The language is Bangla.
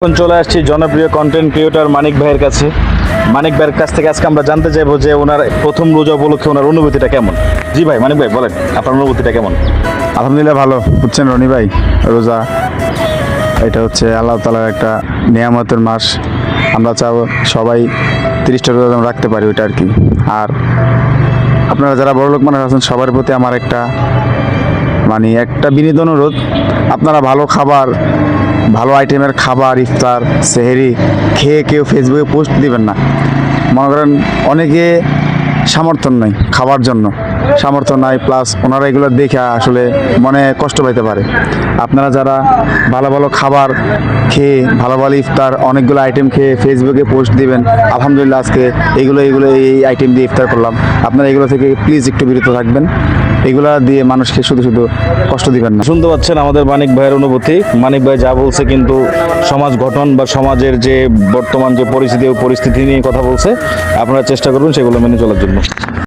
এখন চলে আসছি জনপ্রিয় কন্টেন্ট ক্রিয়েটর মানিক ভাইয়ের কাছে। মানিক ভাইয়ের কাছ থেকে আজকে আমরা জানতে চাইবো যে ওনার প্রথম রোজা উপলক্ষে ওনার অনুভূতিটা কেমন। জি ভাই, মানিক ভাই বলেন আপনার অনুভূতিটা কেমন? আলহামদুলিল্লাহ ভালো। বুঝছেন রনি ভাই, রোজা এটা হচ্ছে আল্লাহ তাআলার একটা নিয়ামতের মাস। আমরা চাও সবাই 30টা রোজা যেন রাখতে পারি, ওইটা আর কি। আর আপনারা যারা বড়লোক মানুষ আছেন সবার প্রতি আমার একটা বিনীত অনুরোধ, আপনারা ভালো খাবার, ভালো আইটেমের খাবার, ইফতার সেহেরি খেয়ে কেউ ফেসবুকে পোস্ট দিবেন না। মনে করেন অনেকে সামর্থ্য নাই খাওয়ার জন্য, সামর্থ্য নাই, প্লাস ওনারা এগুলো দেখে আসলে মনে কষ্ট পাইতে পারে। আপনারা যারা ভালো ভালো খাবার খেয়ে, ভালো ভালো ইফতার অনেকগুলো আইটেম খেয়ে ফেসবুকে পোস্ট দিবেন, আলহামদুলিল্লাহ আজকে এইগুলো এই আইটেম দিয়ে ইফতার করলাম, আপনারা এগুলো থেকে প্লিজ একটু বিরত থাকবেন। এগুলা দিয়ে মানুষকে শুধু শুধু কষ্ট দিবেন না। শুনতে পাচ্ছেন আমাদের মানিক ভাইয়ের অনুভূতি। মানিক ভাই যা বলছে কিন্তু সমাজ গঠন বা সমাজের যে বর্তমান যে পরিস্থিতি, ওই পরিস্থিতি নিয়ে কথা বলছে। আপনারা চেষ্টা করবেন সেগুলো মেনে চলার জন্য।